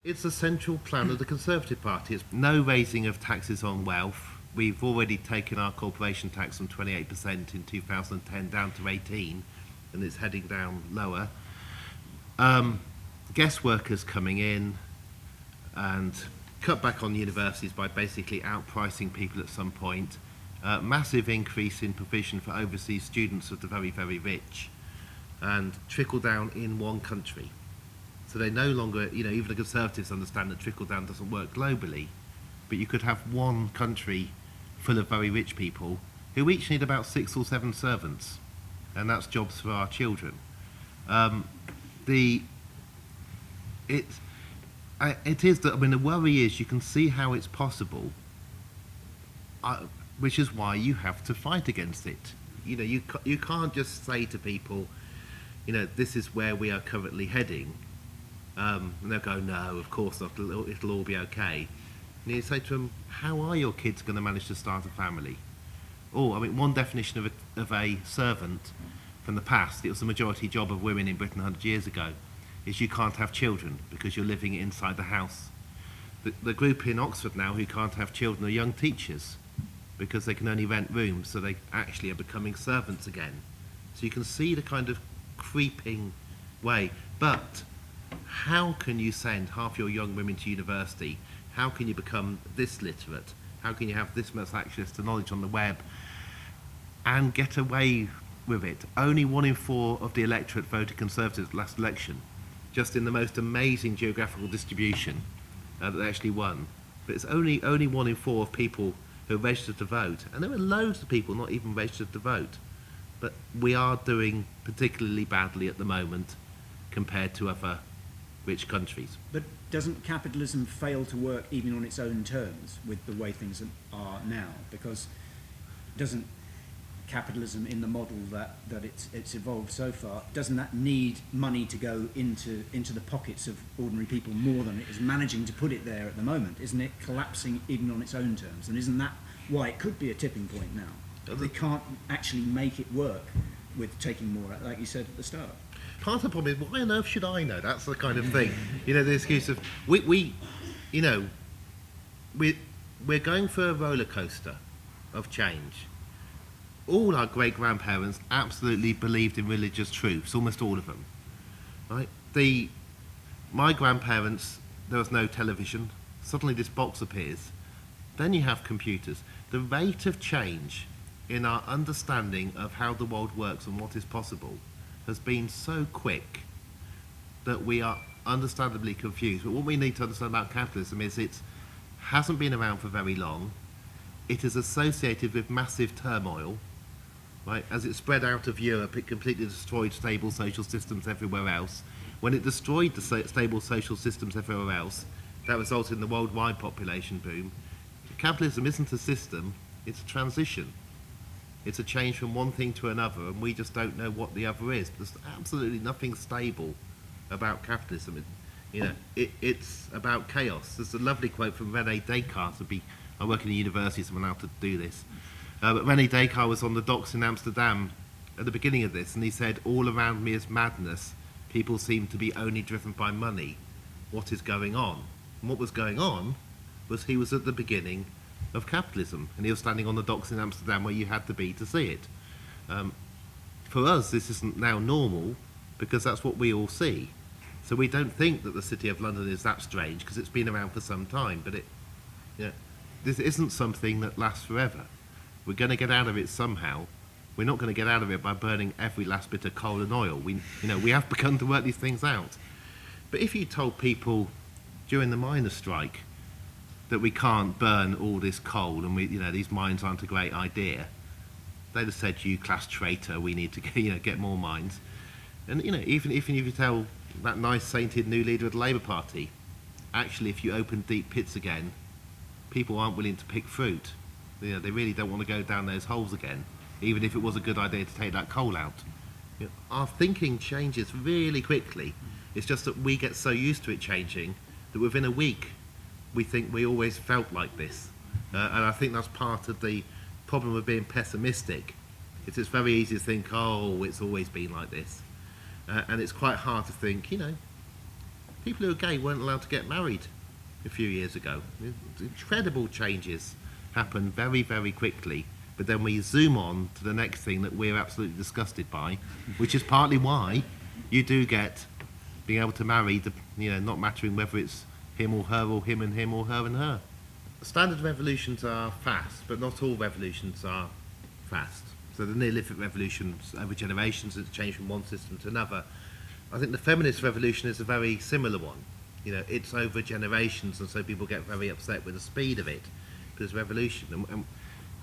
It's a central plan of the Conservative Party. It's no raising of taxes on wealth. We've already taken our corporation tax from 28% in 2010 down to 18%, and it's heading down lower. Guest workers coming in, and cut back on universities by basically outpricing people at some point. Massive increase in provision for overseas students of the very, very rich, and trickle down in one country. So they no longer, even the Conservatives understand that trickle down doesn't work globally, but you could have one country full of very rich people who each need about 6 or 7 servants, and that's jobs for our children. It is that, the worry is you can see how it's possible, which is why you have to fight against it. You can't just say to people, this is where we are currently heading. And they'll go, no, of course not, it'll all be okay. And you say to them, how are your kids going to manage to start a family? One definition of a servant from the past, it was the majority job of women in Britain 100 years ago, is you can't have children because you're living inside the house. The group in Oxford now who can't have children are young teachers because they can only rent rooms, so they actually are becoming servants again. So you can see the kind of creeping way. But how can you send half your young women to university? How can you become this literate? How can you have this much access to knowledge on the web and get away with it? Only 1 in 4 of the electorate voted Conservative last election, just in the most amazing geographical distribution that they actually won. But it's only 1 in 4 of people who are registered to vote. And there are loads of people not even registered to vote. But we are doing particularly badly at the moment compared to other rich countries. But doesn't capitalism fail to work even on its own terms with the way things are now? Because doesn't capitalism, in the model that it's evolved so far, doesn't that need money to go into the pockets of ordinary people more than it is managing to put it there at the moment? Isn't it collapsing even on its own terms? And isn't that why it could be a tipping point now? They can't actually make it work with taking more, like you said at the start. Part of the problem is, why on earth should I know? That's the kind of thing. The excuse of, we're going for a roller coaster of change. All our great-grandparents absolutely believed in religious truths, almost all of them. Right? My grandparents, there was no television. Suddenly this box appears. Then you have computers. The rate of change in our understanding of how the world works and what is possible has been so quick that we are understandably confused. But what we need to understand about capitalism is it hasn't been around for very long. It is associated with massive turmoil. Right? As it spread out of Europe, it completely destroyed stable social systems everywhere else. When it destroyed the stable social systems everywhere else, that resulted in the worldwide population boom. Capitalism isn't a system, it's a transition. It's a change from one thing to another, and we just don't know what the other is. There's absolutely nothing stable about capitalism. It's about chaos. There's a lovely quote from René Descartes. I work in a university, so I'm allowed to do this. But René Descartes was on the docks in Amsterdam at the beginning of this, and he said, "All around me is madness. People seem to be only driven by money. What is going on?" And what was going on was he was at the beginning of capitalism, and he was standing on the docks in Amsterdam where you had to be to see it. For us, this isn't now normal because that's what we all see. So we don't think that the City of London is that strange because it's been around for some time, but this isn't something that lasts forever. We're going to get out of it somehow. We're not going to get out of it by burning every last bit of coal and oil. We have begun to work these things out. But if you told people during the miners' strike that we can't burn all this coal and these mines aren't a great idea, they'd have said, "You class traitor, we need to get more mines." And even if you tell that nice sainted new leader of the Labour Party, actually if you open deep pits again, people aren't willing to pick fruit. They really don't want to go down those holes again, even if it was a good idea to take that coal out. Our thinking changes really quickly. It's just that we get so used to it changing that within a week we think we always felt like this. And I think that's part of the problem of being pessimistic. It's very easy to think, oh, it's always been like this. And it's quite hard to think, People who are gay weren't allowed to get married a few years ago. Incredible changes happen very, very quickly. But then we zoom on to the next thing that we're absolutely disgusted by, which is partly why you do get being able to marry, not mattering whether it's him or her, or him and him, or her and her. Standard revolutions are fast, but not all revolutions are fast. So the Neolithic revolutions over generations, it's changed from one system to another. I think the feminist revolution is a very similar one. It's over generations, and so people get very upset with the speed of it. But it's revolution. And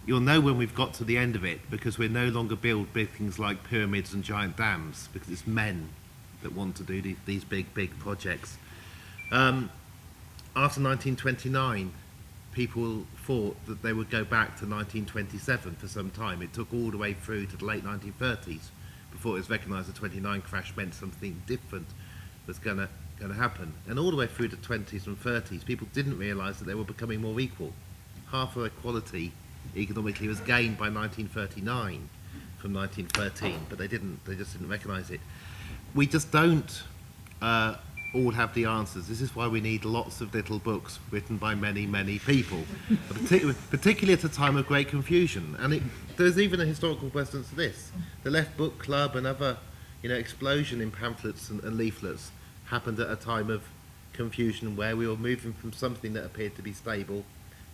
you'll know when we've got to the end of it, because we no longer build big things like pyramids and giant dams, because it's men that want to do these big, big projects. After 1929, people thought that they would go back to 1927 for some time. It took all the way through to the late 1930s before it was recognised the 29 crash meant something different was going to happen. And all the way through the 20s and 30s, people didn't realise that they were becoming more equal. Half of equality economically was gained by 1939 from 1913, but they just didn't recognise it. We just don't all have the answers. This is why we need lots of little books written by many, many people, particularly at a time of great confusion. And there's even a historical precedent to this. The Left Book Club and other explosion in pamphlets and leaflets happened at a time of confusion where we were moving from something that appeared to be stable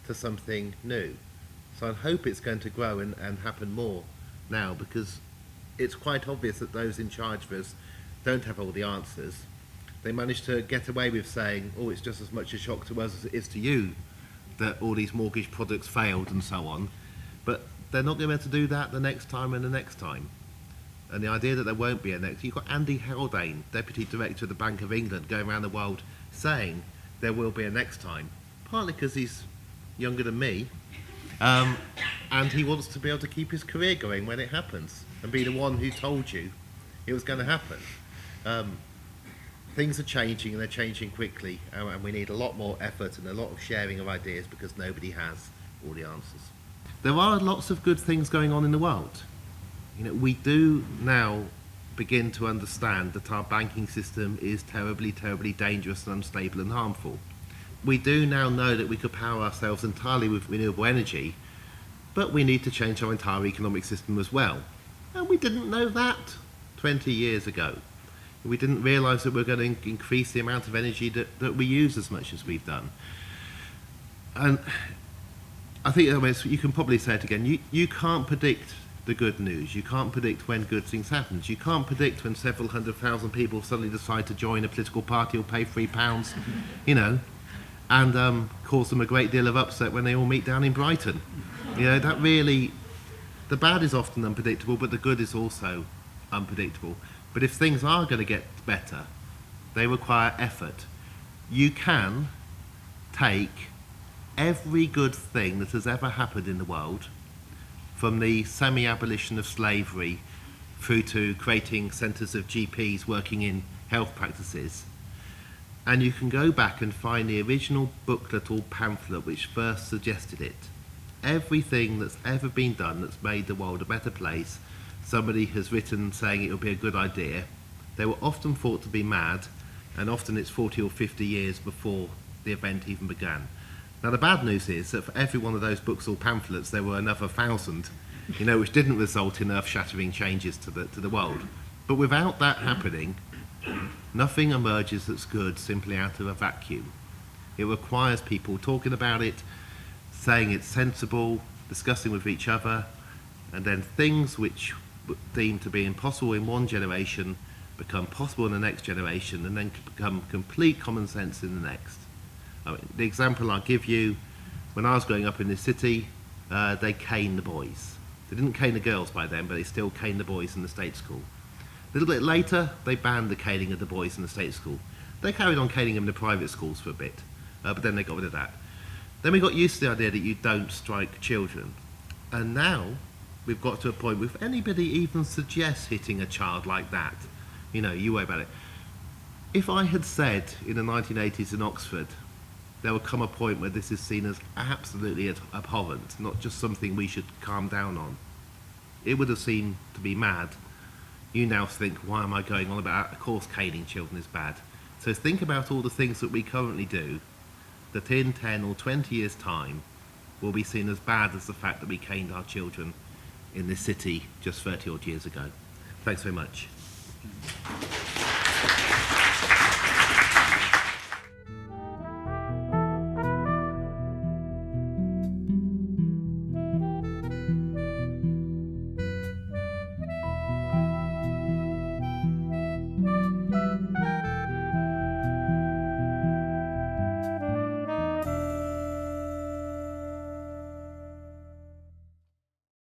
to something new. So I hope it's going to grow and happen more now, because it's quite obvious that those in charge of us don't have all the answers. They managed to get away with saying, it's just as much a shock to us as it is to you that all these mortgage products failed and so on. But they're not going to be able to do that the next time and the next time. And the idea that there won't be a next... You've got Andy Haldane, Deputy Director of the Bank of England, going around the world saying there will be a next time, partly because he's younger than me, and he wants to be able to keep his career going when it happens and be the one who told you it was going to happen. Things are changing, and they're changing quickly, and we need a lot more effort and a lot of sharing of ideas, because nobody has all the answers. There are lots of good things going on in the world. We do now begin to understand that our banking system is terribly, terribly dangerous and unstable and harmful. We do now know that we could power ourselves entirely with renewable energy, but we need to change our entire economic system as well. And we didn't know that 20 years ago. We didn't realise that we were going to increase the amount of energy that we use as much as we've done. And I think you can probably say it again. You can't predict the good news. You can't predict when good things happen. You can't predict when several 100,000 people suddenly decide to join a political party or pay £3, and cause them a great deal of upset when they all meet down in Brighton. That really... The bad is often unpredictable, but the good is also unpredictable. But if things are going to get better, they require effort. You can take every good thing that has ever happened in the world, from the semi-abolition of slavery through to creating centres of GPs working in health practices, and you can go back and find the original booklet or pamphlet which first suggested it. Everything that's ever been done that's made the world a better place, somebody has written saying it would be a good idea. They were often thought to be mad, and often it's 40 or 50 years before the event even began. Now the bad news is that for every one of those books or pamphlets there were another 1,000, which didn't result in earth-shattering changes to the world. But without that happening, nothing emerges that's good simply out of a vacuum. It requires people talking about it, saying it's sensible, discussing with each other, and then things which were deemed to be impossible in one generation become possible in the next generation, and then become complete common sense in the next. The example I'll give you, when I was growing up in this city, they caned the boys. They didn't cane the girls by then, but they still caned the boys in the state school. A little bit later, they banned the caning of the boys in the state school. They carried on caning them in the private schools for a bit, but then they got rid of that. Then we got used to the idea that you don't strike children. And now we've got to a point where if anybody even suggests hitting a child like that, you worry about it. If I had said in the 1980s in Oxford, there will come a point where this is seen as absolutely abhorrent, not just something we should calm down on, it would have seemed to be mad. You now think, why am I going on about, of course caning children is bad. So think about all the things that we currently do that in 10 or 20 years' time will be seen as bad as the fact that we caned our children in this city just 30 odd years ago. Thanks very much.